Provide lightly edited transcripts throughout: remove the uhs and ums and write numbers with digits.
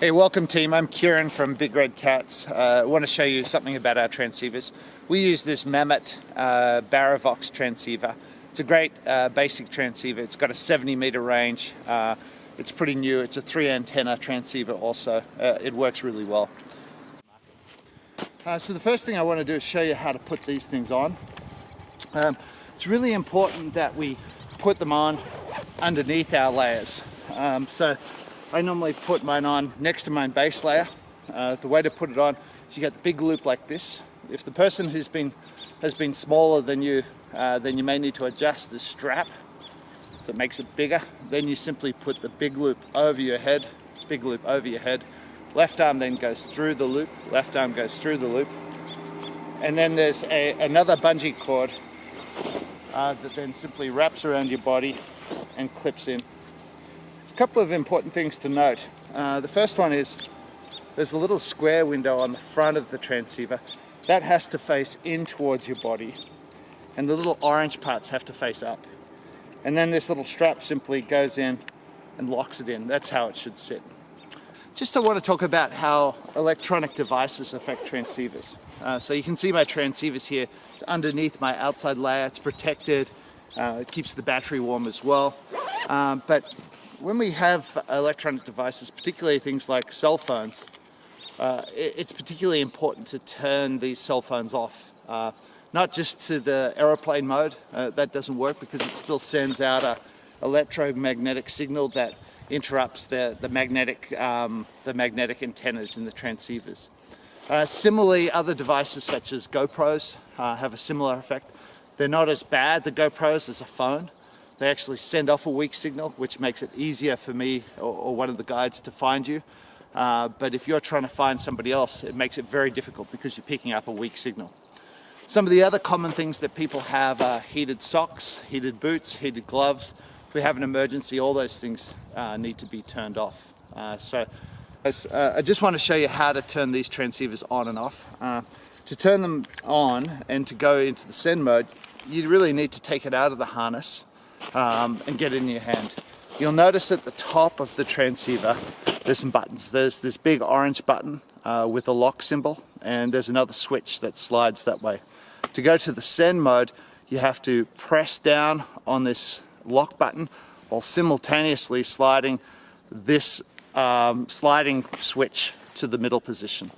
Hey, welcome team. I'm Kieran from Big Red Cats. I want to show you something about our transceivers. We use this Mammoth Baravox transceiver. It's a great basic transceiver. It's got a 70-meter range. It's pretty new. It's a 3-antenna transceiver also. It works really well. So the first thing I want to do is show you how to put these things on. It's really important that we put them on underneath our layers. So I normally put mine on next to my base layer. The way to put it on is you get the big loop like this. If the person has been smaller than you may need to adjust the strap so it makes it bigger. Then you simply put the big loop over your head, big loop over your head. Left arm then goes through the loop, left arm goes through the loop. And then there's another bungee cord that then simply wraps around your body and clips in. There's a couple of important things to note. The first one is there's a little square window on the front of the transceiver. That has to face in towards your body, and the little orange parts have to face up. And then this little strap simply goes in and locks it in. That's how it should sit. Just I want to talk about how electronic devices affect transceivers. So you can see my transceivers here. It's underneath my outside layer. It's protected. It keeps the battery warm as well. But when we have electronic devices, particularly things like cell phones, it's particularly important to turn these cell phones off. Not just to the aeroplane mode. That doesn't work because it still sends out a electromagnetic signal that interrupts the magnetic antennas in the transceivers. Similarly, other devices such as GoPros have a similar effect. They're not as bad, the GoPros, as a phone. They actually send off a weak signal, which makes it easier for me or one of the guides to find you. But if you're trying to find somebody else, it makes it very difficult because you're picking up a weak signal. Some of the other common things that people have are heated socks, heated boots, heated gloves. If we have an emergency, all those things need to be turned off. So I just want to show you how to turn these transceivers on and off. To turn them on and to go into the send mode, you really need to take it out of the harness and get it in your hand. You'll notice at the top of the transceiver there's some buttons. There's this big orange button with a lock symbol, and there's another switch that slides that way. To go to the send mode, you have to press down on this lock button while simultaneously sliding this sliding switch to the middle position.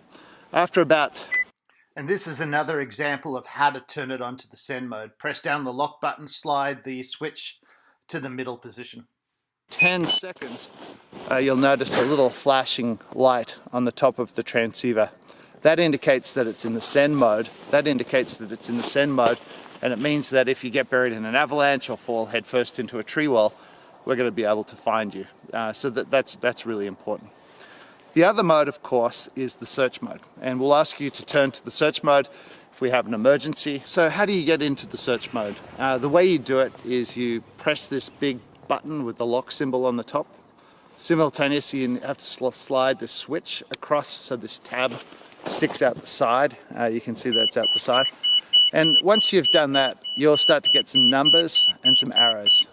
And this is another example of how to turn it onto the send mode. Press down the lock button, slide the switch to the middle position. 10 seconds, you'll notice a little flashing light on the top of the transceiver. That indicates that it's in the send mode. And it means that if you get buried in an avalanche or fall headfirst into a tree well, we're going to be able to find you. So that's really important. The other mode, of course, is the search mode. And we'll ask you to turn to the search mode if we have an emergency. So how do you get into the search mode? The way you do it is you press this big button with the lock symbol on the top. Simultaneously, you have to slide the switch across so this tab sticks out the side. You can see that's out the side. And once you've done that, you'll start to get some numbers and some arrows.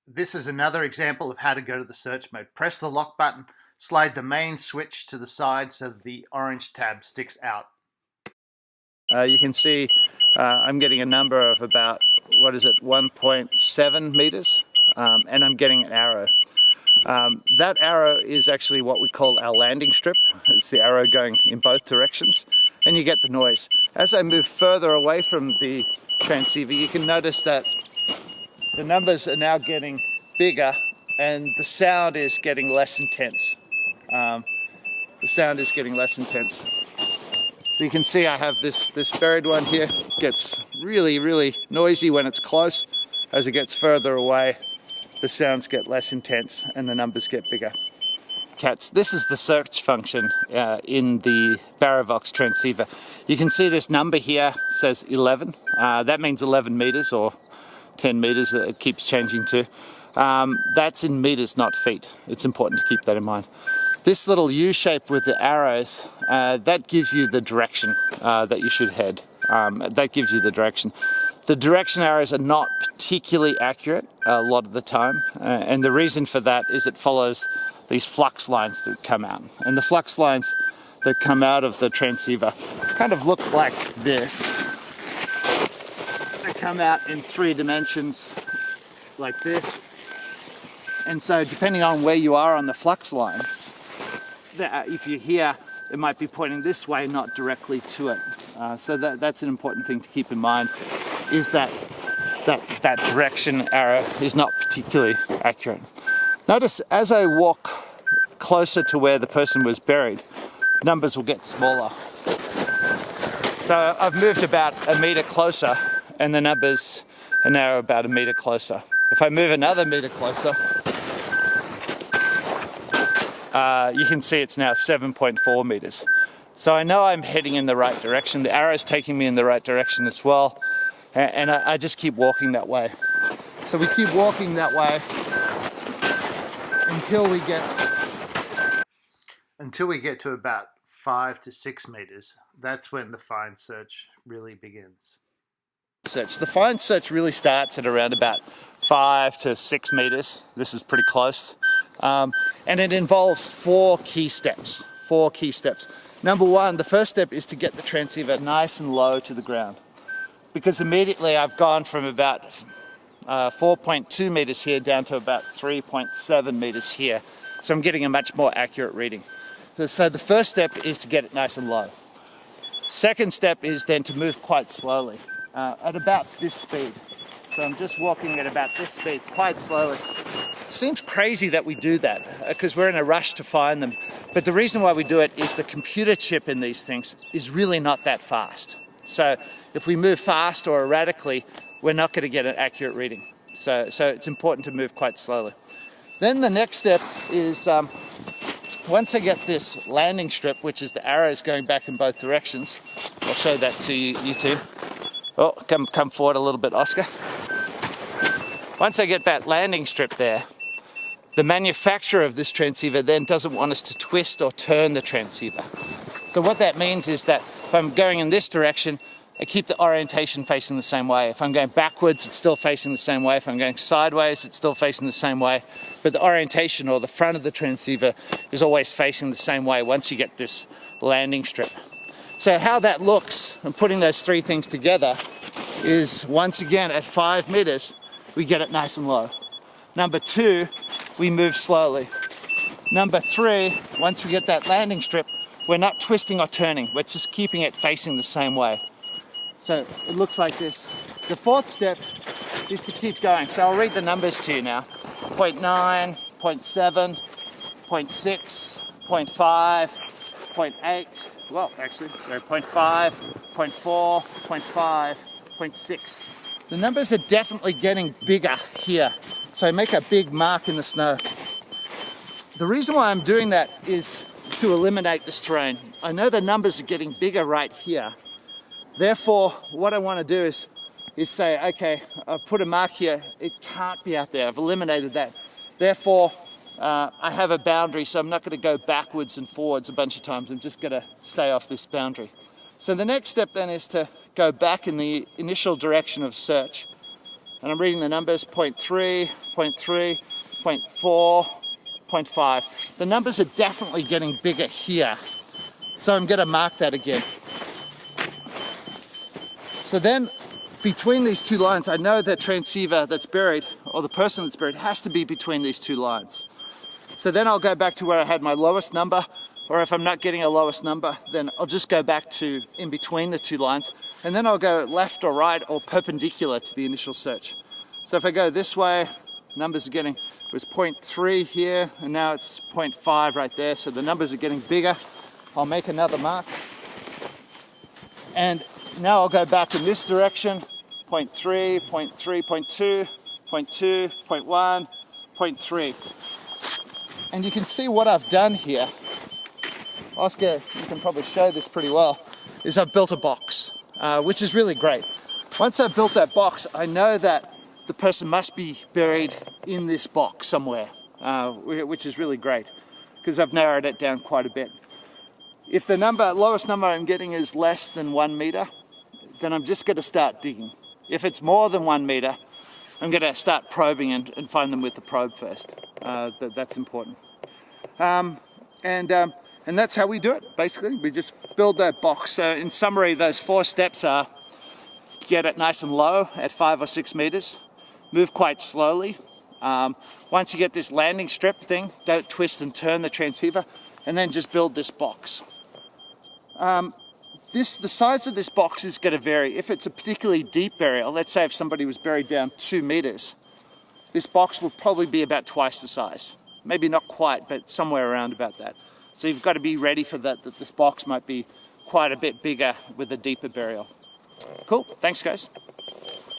This is another example of how to go to the search mode. Press the lock button, slide the main switch to the side so the orange tab sticks out. You can see I'm getting a number of about, 1.7 meters, and I'm getting an arrow. That arrow is actually what we call our landing strip. It's the arrow going in both directions, and you get the noise. As I move further away from the transceiver, you can notice that the numbers are now getting bigger and the sound is getting less intense. So you can see I have this buried one here. It gets really, really noisy when it's close. As it gets further away, the sounds get less intense and the numbers get bigger. Cats, this is the search function in the Baravox transceiver. You can see this number here says 11. That means 11 meters or 10 meters, it keeps changing to. That's in meters, not feet. It's important to keep that in mind. This little U shape with the arrows, that gives you the direction that you should head. That gives you the direction. The direction arrows are not particularly accurate a lot of the time, and the reason for that is it follows these flux lines that come out. And the flux lines that come out of the transceiver kind of look like this. They come out in 3 dimensions like this. And so depending on where you are on the flux line, if you're here, it might be pointing this way, not directly to it. So that's an important thing to keep in mind, is that direction arrow is not particularly accurate. Notice as I walk closer to where the person was buried, numbers will get smaller. So I've moved about 1 meter closer and the numbers are now about 1 meter closer. If I move another meter closer, you can see it's now 7.4 meters. So I know I'm heading in the right direction. The arrow's taking me in the right direction as well. And I just keep walking that way. So we keep walking that way until we get to about 5 to 6 meters. That's when the fine search really begins. The fine search really starts at around about 5 to 6 meters. This is pretty close. And it involves 4 key steps. Number 1, the first step is to get the transceiver nice and low to the ground. Because immediately I've gone from about 4.2 meters here down to about 3.7 meters here. So I'm getting a much more accurate reading. So the first step is to get it nice and low. Second step is then to move quite slowly, at about this speed. So I'm just walking at about this speed, quite slowly. Seems crazy that we do that, because we're in a rush to find them. But the reason why we do it is the computer chip in these things is really not that fast. So if we move fast or erratically, we're not going to get an accurate reading. So it's important to move quite slowly. Then the next step is, once I get this landing strip, which is the arrows going back in both directions, I'll show that to you team. Oh, come forward a little bit, Oscar. Once I get that landing strip there, the manufacturer of this transceiver then doesn't want us to twist or turn the transceiver. So what that means is that if I'm going in this direction, I keep the orientation facing the same way. If I'm going backwards, it's still facing the same way. If I'm going sideways, it's still facing the same way. But the orientation, or the front of the transceiver, is always facing the same way once you get this landing strip. So how that looks, and putting those 3 things together, is once again at 5 meters, we get it nice and low. Number 2, we move slowly. Number 3, once we get that landing strip, we're not twisting or turning, we're just keeping it facing the same way. So it looks like this. The 4th step is to keep going. So I'll read the numbers to you now. 0.9, 0.7, 0.6, 0.5, 0.8, well actually, sorry, 0.5, 0.4, 0.5, 0.6. The numbers are definitely getting bigger here. So I make a big mark in the snow. The reason why I'm doing that is to eliminate this terrain. I know the numbers are getting bigger right here. Therefore, what I want to do is say, okay, I've put a mark here, it can't be out there, I've eliminated that. Therefore, I have a boundary, so I'm not going to go backwards and forwards a bunch of times, I'm just going to stay off this boundary. So the next step then is to go back in the initial direction of search. And I'm reading the numbers, 0.3, 0.3, 0.4, 0.5. The numbers are definitely getting bigger here. So I'm going to mark that again. So then, between these 2 lines, I know the transceiver that's buried, or the person that's buried, has to be between these 2 lines. So then I'll go back to where I had my lowest number, or if I'm not getting a lowest number, then I'll just go back to in between the 2 lines, and then I'll go left or right or perpendicular to the initial search. So if I go this way, numbers are getting, it was 0.3 here, and now it's 0.5 right there, so the numbers are getting bigger. I'll make another mark. And now I'll go back in this direction, 0.3, 0.3, 0.2, 0.2, 0.1, 0.3. And you can see what I've done here. Oscar, you can probably show this pretty well, is I've built a box, which is really great. Once I've built that box, I know that the person must be buried in this box somewhere, which is really great, because I've narrowed it down quite a bit. If the lowest number I'm getting is less than 1 meter, then I'm just going to start digging. If it's more than 1 meter, I'm going to start probing and find them with the probe first. That's important. And that's how we do it. Basically, we just build that box. So in summary, those 4 steps are: get it nice and low at 5 or 6 meters, move quite slowly. Once you get this landing strip thing, don't twist and turn the transceiver, and then just build this box. The size of this box is going to vary. If it's a particularly deep burial, let's say if somebody was buried down 2 meters, this box will probably be about twice the size. Maybe not quite, but somewhere around about that. So you've got to be ready for that this box might be quite a bit bigger with a deeper burial. Cool, thanks guys.